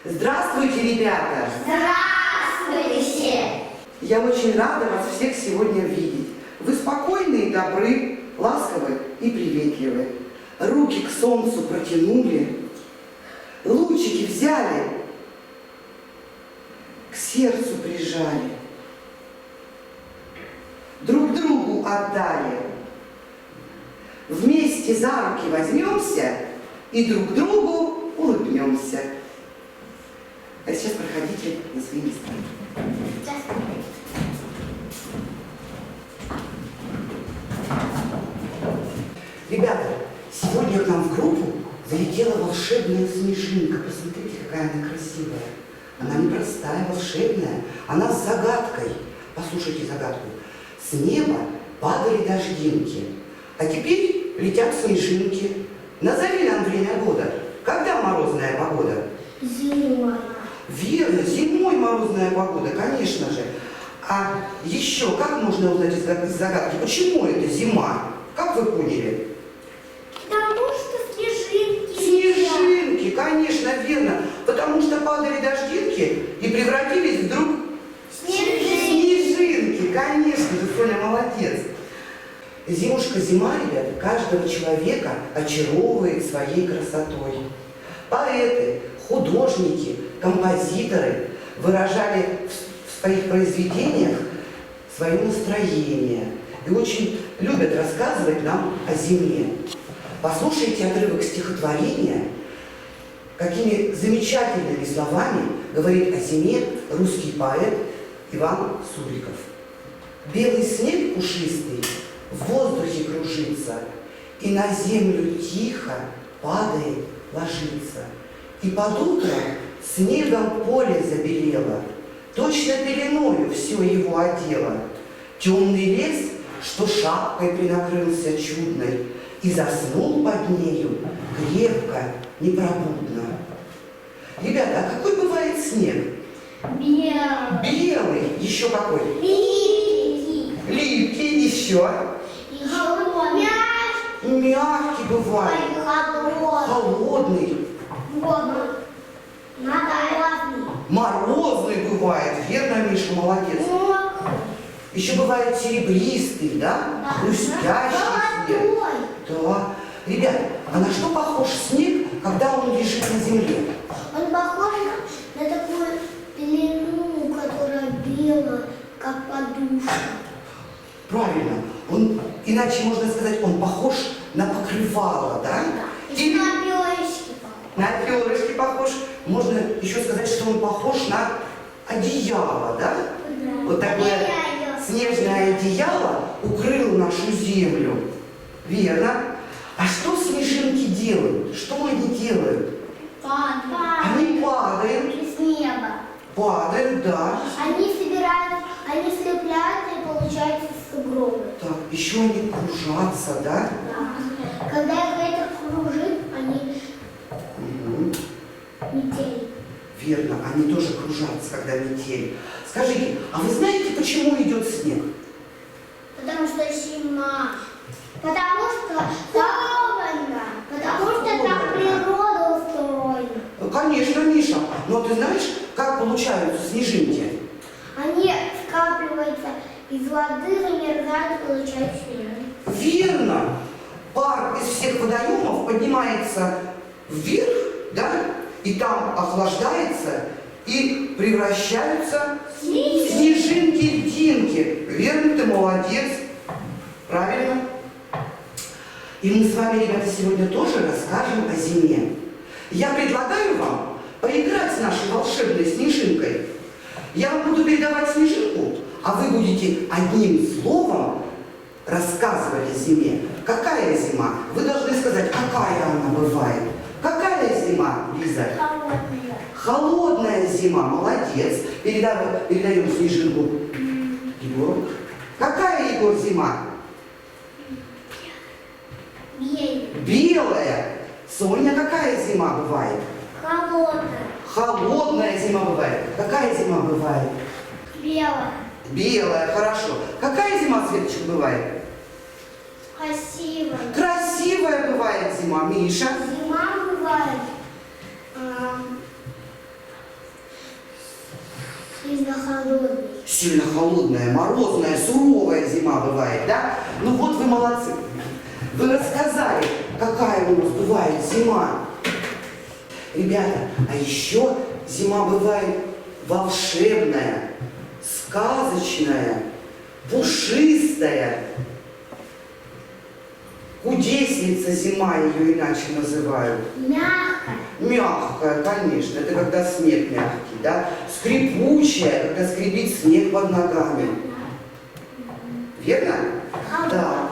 Здравствуйте, ребята! Здравствуйте! Я очень рада вас всех сегодня видеть. Вы спокойны и добры, ласковы и приветливы. Руки к солнцу протянули, лучики взяли, к сердцу прижали, друг другу отдали. Вместе за руки возьмемся и друг другу улыбнемся. А сейчас проходите на свои места. Ребята, сегодня к нам в группу залетела волшебная снежинка. Посмотрите, какая она красивая. Она не простая, волшебная. Она с загадкой. Послушайте загадку. С неба падали дождинки, а теперь летят снежинки. Назови нам время года. Когда морозная погода? Зима. Верно, зимой морозная погода, конечно же. А еще как можно узнать из загадки, почему это зима? Как вы поняли? Потому что снежинки. Снежинки, конечно, верно. Потому что падали дождинки и превратились вдруг в снежинки. Конечно же, Соня молодец. Зимушка, зима, ребята, каждого человека очаровывает своей красотой. Поэты, художники, композиторы выражали в своих произведениях свое настроение и очень любят рассказывать нам о зиме. Послушайте отрывок стихотворения, какими замечательными словами говорит о зиме русский поэт Иван Суриков. Белый снег пушистый в воздухе кружится, и на землю тихо падает, ложится. И под утро снегом поле забелело, точно пеленою все его одело. Темный лес, что шапкой принакрылся чудной, и заснул под нею крепко, непробудно. Ребята, а какой бывает снег? Белый. Белый. Еще какой? Липкий. Липкий. Еще? Мягкий бывает. Холодный. Морозный бывает. Верно, Миша, молодец. Еще бывает серебристый, да? Хрустящий снег. Да. Ребят, а на что похож снег, когда он лежит на земле? Он похож на такую пелену, которая белая, как подушка. Правильно. Он, иначе можно сказать, он похож на покрывало, да? Или на перышки похож. На перышки похож. Можно еще сказать, что он похож на одеяло, да? Да. Вот такое снежное одеяло укрыло нашу землю. Верно. А что снежинки делают? Что они делают? Они падают. С неба. Падают, да. Они собирают, они слепляются и получаются сугробы. Так, еще они кружатся, да? Да. Когда их ветер кружит, они метель. Верно, они тоже кружатся, когда метель. Скажите, а вы знаете, почему идет снег? Потому что зима. Потому что холодно. Потому что так природа устроена. Конечно, Миша. Но ты знаешь, как получаются снежинки? Они скапливаются из воды, замерзают и получают снег. Верно. Пар из всех водоемов поднимается вверх, да? И там охлаждается и превращаются в снежинки-льдинки. Верно, ты молодец. Правильно. И мы с вами, ребята, сегодня тоже расскажем о зиме. Я предлагаю вам поиграть с нашей волшебной снежинкой. Я вам буду передавать снежинку, а вы будете одним словом рассказывать о зиме. Какая зима? Вы должны сказать, какая она бывает. Какая зима, Лиза? Холодная. Холодная зима. Молодец. Передаем снежинку Егору. Какая, Егор, зима? Белая. Соня, какая зима бывает? Холодная. Холодная зима бывает. Какая зима бывает? Белая. Белая, хорошо. Какая зима, Светочка, бывает? Красивая. Красивая бывает зима, Миша. Зима бывает Сильно холодный. Сильно холодная, морозная, суровая зима бывает, да? Ну вот вы молодцы. Вы рассказали, какая у нас бывает зима. Ребята, а еще зима бывает волшебная, сказочная, пушистая. Кудесница зима ее иначе называют. Мягкая. Мягкая, конечно, это когда снег мягкий, да? Скрипучая, когда скрипит снег под ногами. Верно? Да.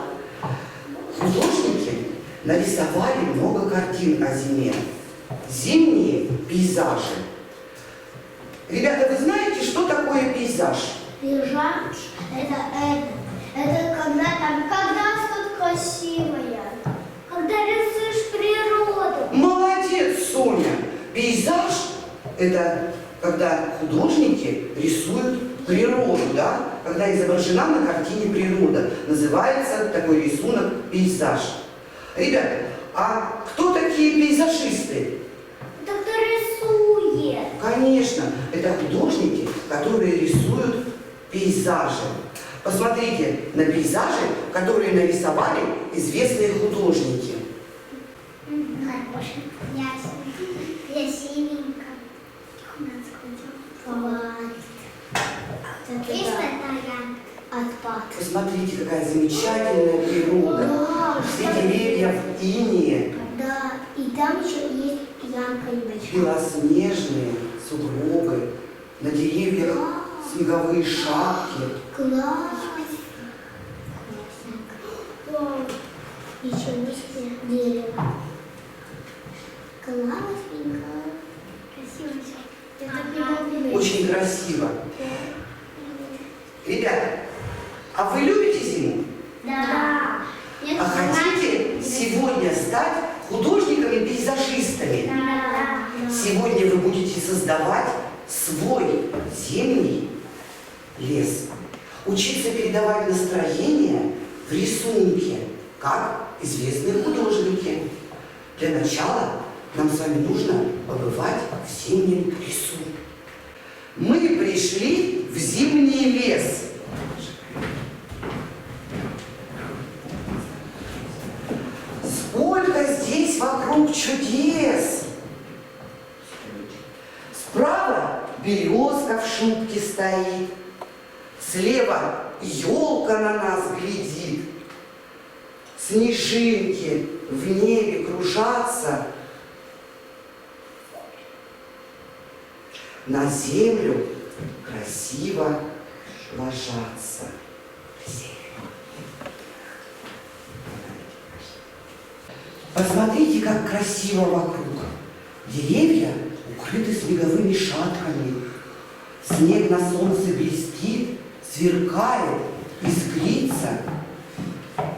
Художники нарисовали много картин о зиме. Зимние пейзажи. Ребята, вы знаете, что такое пейзаж? Пейзаж это когда что-то красивое. Когда рисуешь природу. Молодец, Соня! Пейзаж – это когда художники рисуют природу, да? Когда изображена на картине природа. Называется такой рисунок пейзаж. Ребята, а кто такие пейзажисты? Это кто рисует. Конечно, это художники, которые рисуют пейзажи. Посмотрите на пейзажи, которые нарисовали известные художники. Хороший. Красивенько. Отпад. Посмотрите, какая замечательная природа. Да, Все деревья в инее, да, и там еще есть ямка небольшая. белоснежные сугробы, на деревьях снеговые шапки. Класс. Вау. Ничего себе дерево. Классненько. Красиво все. Это Очень красиво. Ребята, а вы любите зиму? Да. А хотите сегодня стать художниками-пейзажистами? Да. Сегодня вы будете создавать свой зимний лес. Учиться передавать настроение в рисунке, как известные художники. Для начала нам с вами нужно побывать в зимнем лесу. Мы пришли в зимний лес. Сколько здесь вокруг чудес! Справа березка в шубке стоит, слева елка на нас глядит, снежинки в небе кружатся, на землю красиво ложатся. Посмотрите, как красиво вокруг. Деревья укрыты снеговыми шатками. Снег на солнце блестит, сверкает, искрится.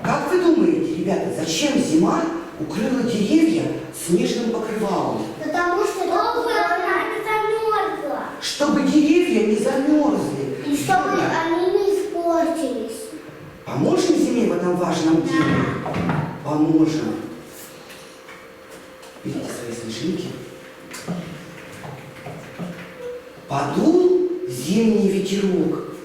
Как вы думаете, ребята, зачем зима укрыла деревья снежным покрывалом? Потому что она не замерзла. Чтобы деревья не замерзли. И чтобы Верно? они не испортились. Поможем зиме в этом важном деле? Поможем. Берите свои снежинки. Подул зимний ветерок.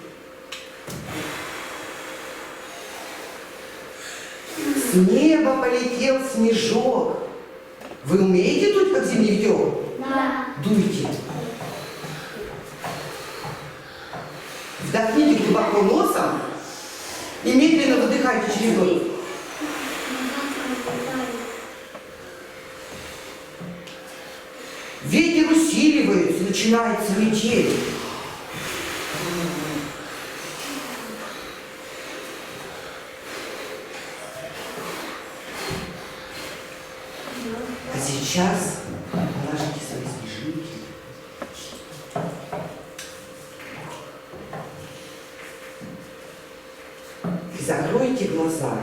С неба полетел снежок. Вы умеете дуть, как зимний ветерок? Да. Дуйте. Вдохните глубоко носом и медленно выдыхайте через рот. Ветер усиливается, начинается метель. А сейчас положите свои снежинки. И закройте глаза.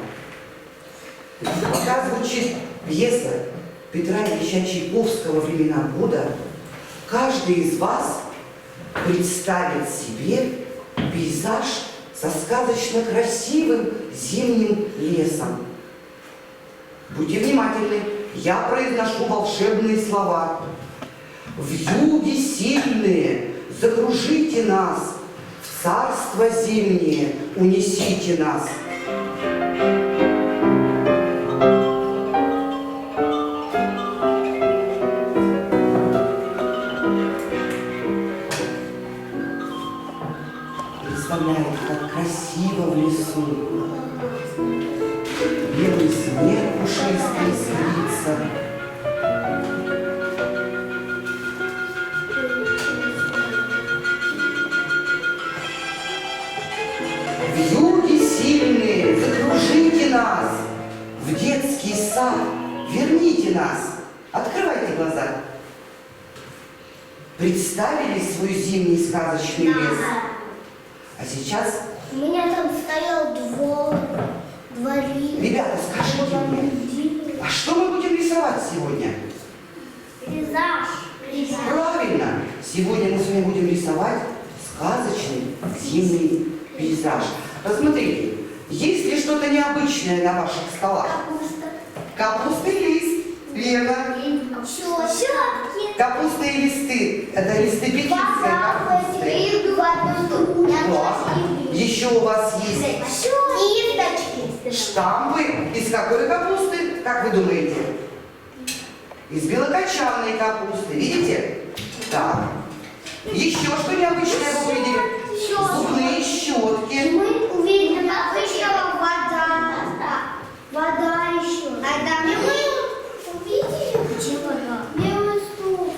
Пока звучит пьеса Петра Ильича Чайковского «Времена года», каждый из вас представит себе пейзаж со сказочно красивым зимним лесом. Будьте внимательны, я произношу волшебные слова. Вьюги сильные, закружите нас, в царство зимнее унесите нас. Представляет, как красиво в лесу. Белый снег пушистый искрится. Вьюги сильные, закружите нас. В детский сад верните нас. Открывайте глаза. Представили свой зимний сказочный лес? А сейчас, У меня там стоял дворик. ребята, скажите мне, а что мы будем рисовать сегодня? Пейзаж. Правильно! Сегодня мы с вами будем рисовать сказочный зимний пейзаж. Посмотрите, есть ли что-то необычное на ваших столах? Капустный лист, верно. Щетки. Капустные листы, это листы пекинской капусты. Классно. Еще у вас есть Кисточки. штампы. Из какой капусты, как вы думаете? Из белокочанной капусты, видите? Так. Еще что необычное вы увидели? Зубные щетки. Мы увидели еще вода. Вода еще. А там мы увидели, где вода? Белый стул.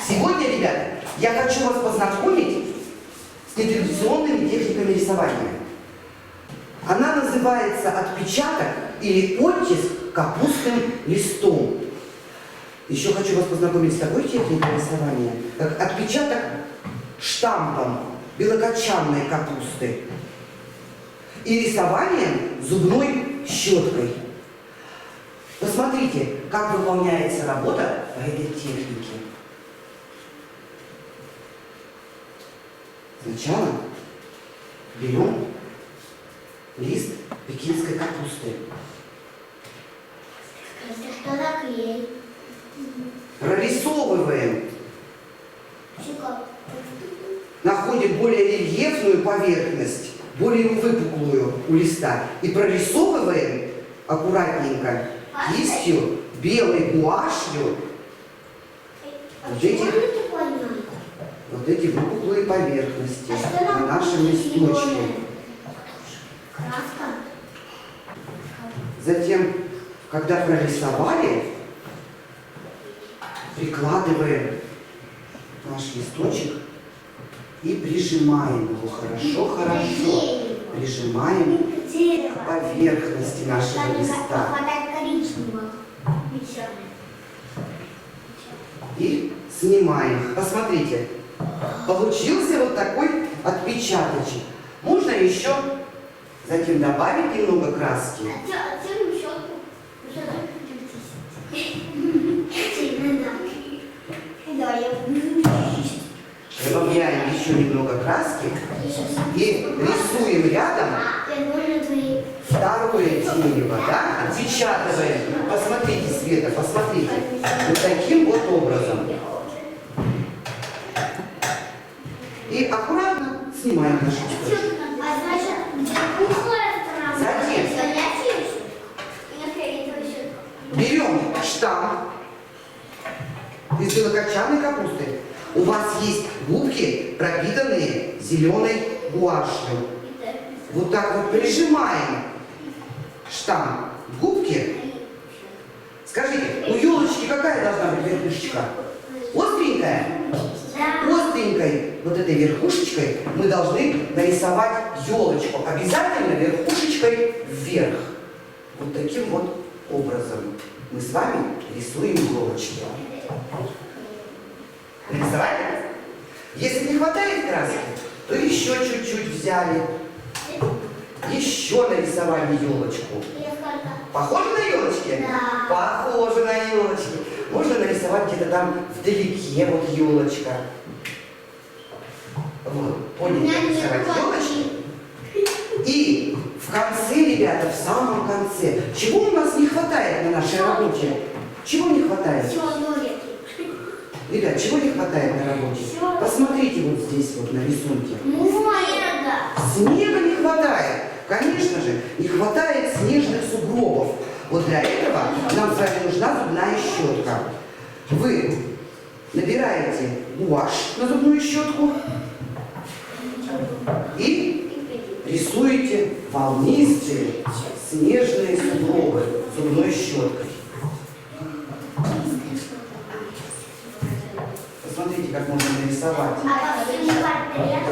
Сегодня, ребята, я хочу вас познакомить с нетрадиционными техниками рисования. Она называется отпечаток или оттиск капустным листом. Еще хочу вас познакомить с такой техникой рисования, как отпечаток штампом белокочанной капусты и рисованием зубной щеткой. Посмотрите, как выполняется работа по этой технике. Сначала берем лист пекинской капусты, Это что наклей? прорисовываем, находим более рельефную поверхность, более выпуклую у листа и прорисовываем аккуратненько кистью, белой гуашью вот эти выпуклые поверхности на нашем листочке. Краска. Затем, когда прорисовали, прикладываем наш листочек и прижимаем его хорошо-хорошо. Прижимаем к поверхности нашего листа. И снимаем. Посмотрите, получился вот такой отпечаточек. Можно еще затем добавить немного краски. Добавляем еще немного краски и рисуем рядом второе дерево, да? Отпечатываем. Посмотрите, Света, посмотрите. Вот таким вот образом. И аккуратно снимаем наш листочек. Берем штамп из белокочанной капусты. У вас есть губки, пропитанные зеленой гуашью. Вот так вот прижимаем штамп к губке. Скажите, у елочки какая должна быть верхушечка? Остренькая? Остренькой вот этой верхушечкой мы должны нарисовать елочку. Обязательно верхушечкой вверх. Вот таким вот образом мы с вами рисуем елочки. Нарисовали? Если не хватает краски, то еще чуть-чуть взяли. Еще нарисовали елочку. Похоже на елочки? Да. Похоже на елочки. Можно нарисовать где-то там вдалеке вот елочка. Вот, поняли, нарисовать елочки. И в конце, ребята, в самом конце, чего у нас не хватает на нашей работе? Чего не хватает? Ребят, чего не хватает на работе? Всё. Посмотрите вот здесь вот на рисунке. Снега. Снега не хватает. Конечно же, не хватает снежных сугробов. Вот для этого нам с вами нужна зубная щетка. Вы набираете гуашь на зубную щетку и рисуете волнистые снежные сугробы зубной щеткой. Посмотрите, как можно нарисовать.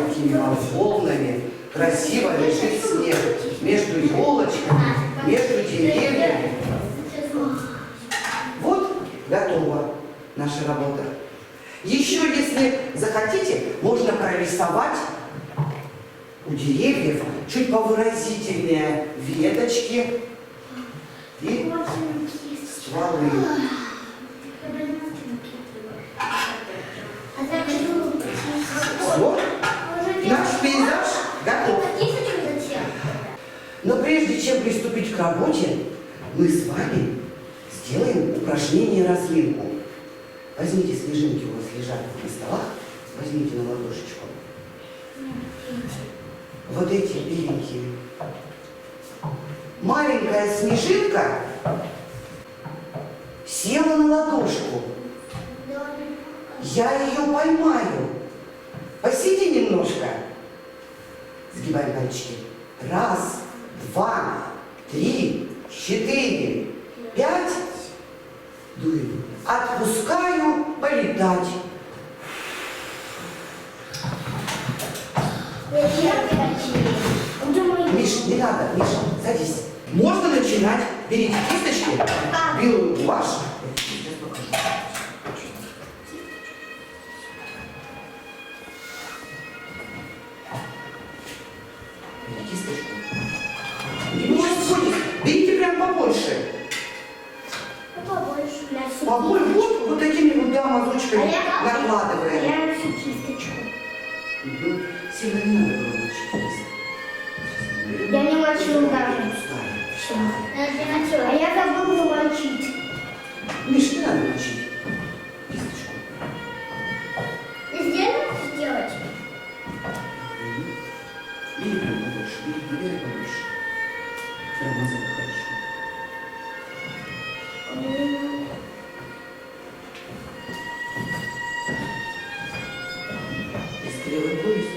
Такими волнами красиво лежит снег между елочками, между деревьями. Вот готова наша работа. Еще, если захотите, можно прорисовать у деревьев чуть повыразительнее веточки и стволы. Вот, наш пейзаж готов. Но прежде чем приступить к работе, мы с вами сделаем упражнение разминку. Возьмите снежинки, у вас лежат на столах, возьмите на ладошечку. Вот эти беленькие. Маленькая снежинка села на ладошку. Я ее поймаю. Посиди немножко. Сгибаем пальчики. 1, 2, 3, 4, 5. Дуем. Отпускаю полетать. Миш, не надо, Миша, садись. Можно начинать. Берите кисточки, белую гуашь. Сейчас покажу. Берите кисточку. Берите прям побольше. Побольше. Вот такими вот, да, мазочками накладываем. Я всю кисточку. Угу. Сильно не надо было мочить лист. Я не мочу даже. Пустая. А я забыла мочить. Миш, не надо мочить кисточку. Везде надо сделать? Бери прям побольше, бери побольше. Промазать хорошо. Стрелы будешь?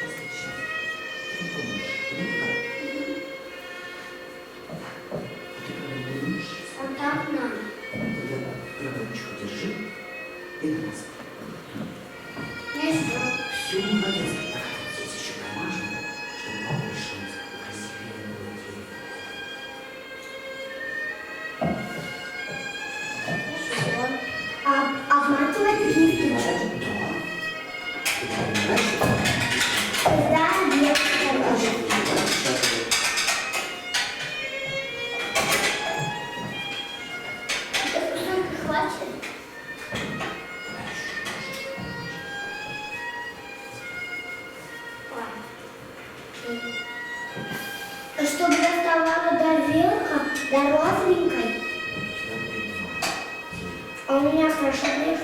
Сейчас. Ну, побольше. Ну, как? Ты будешь? Вот так надо. Тогда ручку держи и намазывай. Все, молодец. Так, здесь еще промажем, чтобы побольше красивее было дерево. Обматывать кисточку. Да, нет. Хватит? Чтобы доставала до верха, до розовенькой. А у меня хорошо нет.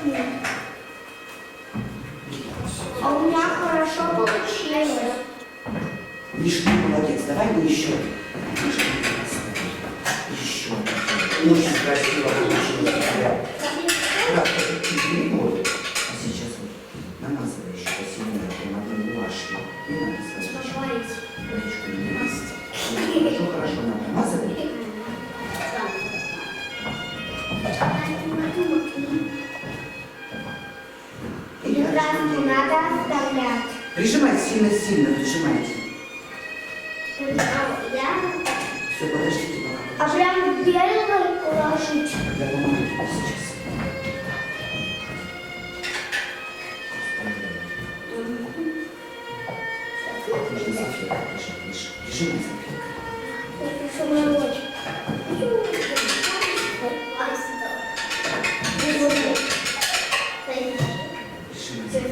А у меня хорошо получилось. Миша, ты молодец, давай мы еще. Еще. Очень красиво получилось. Да, вот. А сейчас вот намазывай еще посильнее прям одной гуашью. Не надо сразу. Ручку не надо. Хорошо надо намазывай. И краску надо оставлять. Прижимай сильно-сильно, прижимайте. Все, подождите пока. А прям белый положить. Я помогу тебе сейчас. Нужно салфетку прижать. Прижимай салфетку.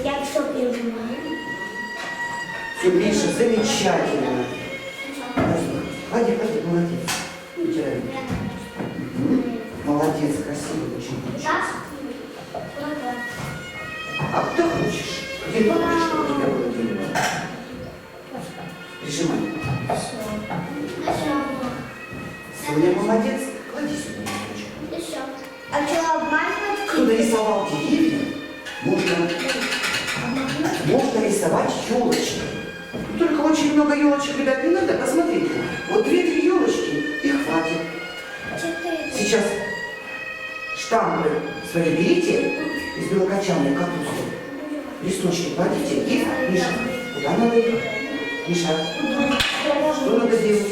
Я все прижимаю. Все, Миша, замечательно. Клади, клади, молодец. Вытирай. Молодец, красиво очень. А куда хочешь? Где ты хочешь, чтобы у тебя было дерево? Прижимай. Соня, молодец. Клади сюда листочек. А что, обманывать? Кто нарисовал деревья, можно рисовать елочки. Только очень много елочек, ребят, не надо. Посмотрите. Вот 2-3 елочки, их хватит. 4. Сейчас штампы свои берите из белокочанной капусты. Листочки кладите и, Миша, куда надо их? Миша, что надо делать?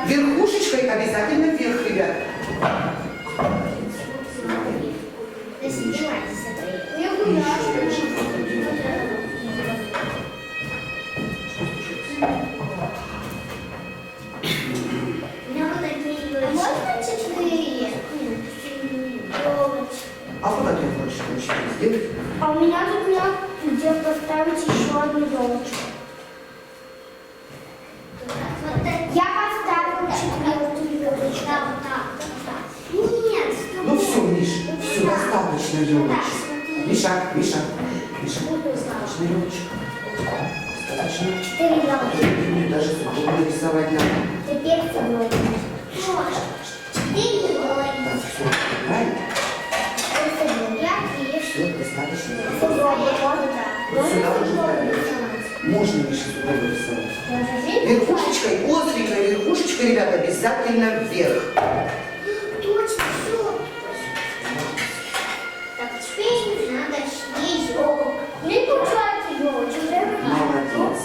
Верхушечкой обязательно вверх, ребят. А куда ты хочешь научиться сделать? А у меня тут нет, где поставить еще одну елочку. Я поставила 4 елочку. Нет. Ну все, Миш, все, достаточно елочек. Миша, достаточно елочек. Достаточно. 4 елочки. Мне даже зубы нарисовать надо. Теперь собой. 4 елочки. Так, все, правильно? Все, достаточно. Вот сюда уже ставить. Можно, Миша, сюда рисовать. Верхушечкой, остренькой верхушечкой, ребята, обязательно вверх. Точно, все. Так, теперь надо здесь елку. Не получается елочек. Молодец.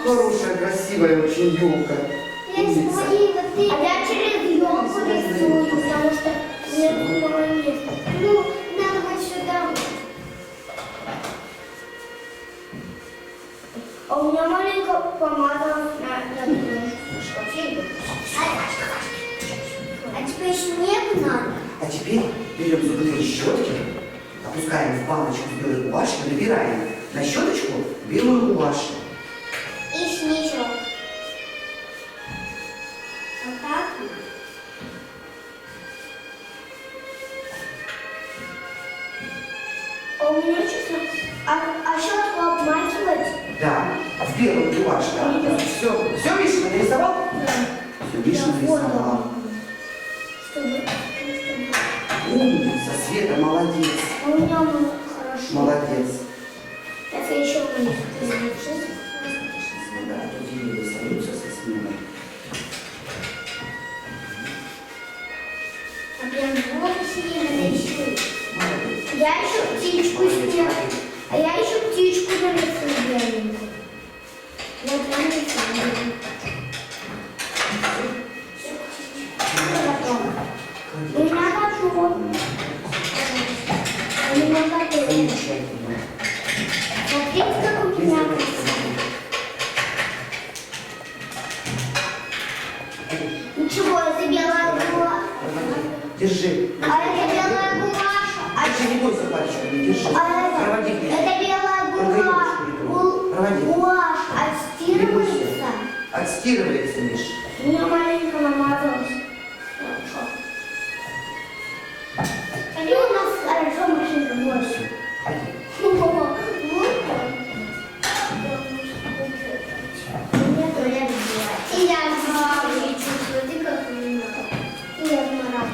Хорошая, красивая очень елка. Умница. А я через елку рисую, потому что нет мало места. Ну, надо вот сюда. А у меня маленько помада на дорожку. А теперь снег надо. А теперь берем зубные щетки, опускаем в баночку с белой гуашью, набираем на щеточку белую гуашь. И снизу. Вот так. А у меня честно. А щетку обмакивать? Да, в белую гуашь. Да. Все, Миша, нарисовал? Да. Все, Миша нарисовал. Чтобы. Умница, Света, молодец. А у меня хорошо. Молодец. Так я еще не Да, тут деревья остаются со снегом. А прям много снега нарисую. Молодец. Я еще птичку снег. А я еще птичку нарисую беленькую. Вот я нарисую. У меня готово. У меня готово. Замечательно. Смотрите, как у меня красиво. Ничего, это белая гуашь. Держи. А это белая гуашь. Держи, не бойся пальчиками, держи. Проводи вниз. Это белая Проводи. гуашь. Отстирывается. Отстирывается, Миш. У меня маленько намазалось. И у нас хорошо машинка больше. И я чувствую, ты как меня. И я Марат.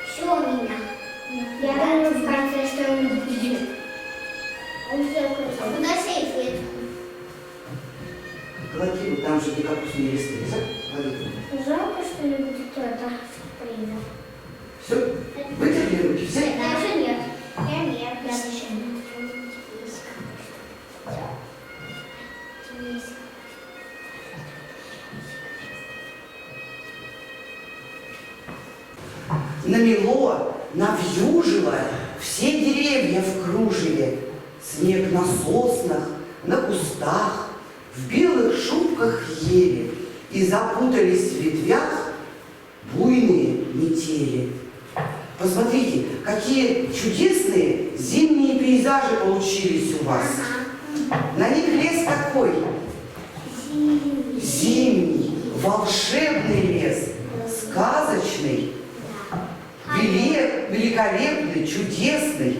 Все у меня. Я думаю, в конце что-нибудь будет. А куда сейф? Клади, вот там же где капустные листы лежат. Клади. Жалко, что не будет это сюрприза. Все, вытерли руки, все. Даже нет. Я нет, я еще нет. Намело, навьюжило все деревья в кружеве. Снег на соснах, на кустах, в белых шубках ели. И запутались в ветвях буйные метели. Посмотрите, какие чудесные зимние пейзажи получились у вас. На них лес какой? Зимний, волшебный лес, сказочный, великолепный, чудесный.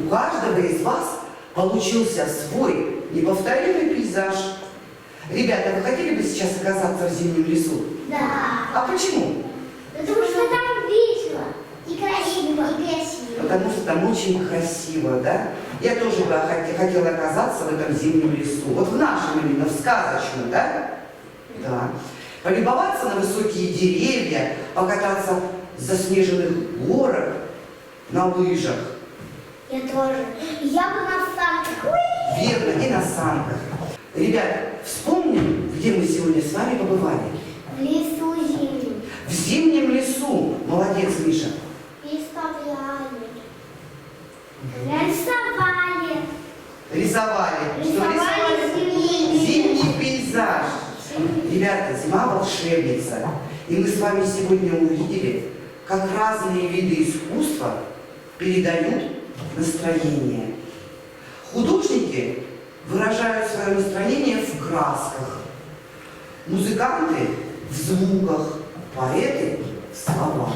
У каждого из вас получился свой неповторимый пейзаж. Ребята, вы хотели бы сейчас оказаться в зимнем лесу? Да. А почему? Потому что там весело и красиво, и красиво. Потому что там очень красиво, да? Я тоже бы хотела оказаться в этом зимнем лесу. Вот в нашем именно, в сказочном, да? Да. Полюбоваться на высокие деревья, покататься в заснеженных горах, на лыжах. Я тоже. Я бы на санках. Верно, и на санках. Ребят, вспомним, где мы сегодня с вами побывали. В лесу зимнем. В зимнем лесу. Молодец, Миша. Рисовали. Рисовали. Рисовали. Что Рисовали зимний. Зимний пейзаж. Ребята, зима волшебница. И мы с вами сегодня увидели, как разные виды искусства передают настроение. Художники выражают свое настроение в красках, музыканты в звуках, поэты в словах.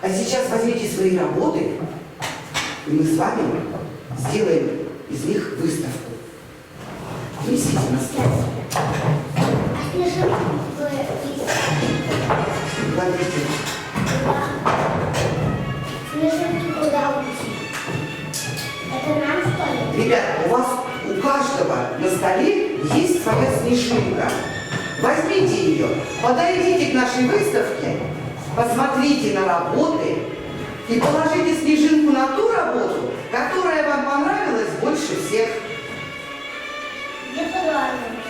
А сейчас возьмите свои работы, и мы с вами сделаем из них выставку. Внесите на стол. Кладите. Снежинки куда уйти? Это нам, что ли? Ребята, у вас у каждого на столе есть своя снежинка. Возьмите ее, подойдите к нашей выставке, посмотрите на работы и положите снежинку на ту работу, которая вам понравилась больше всех. Где подвальный?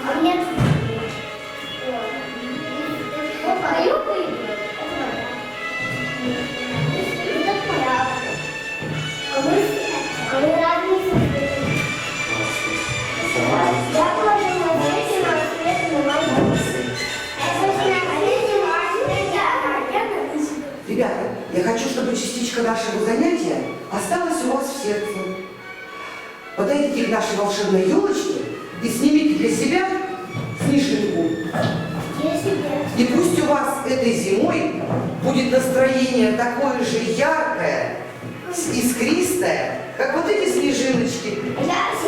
А мне тут Ребята, я хочу, чтобы частичка нашего занятия осталась у вас в сердце. Подойдите к нашей волшебной елочке и снимите для себя снежинку. И пусть у вас этой зимой будет настроение такое же яркое, искристое, как вот эти снежиночки. Я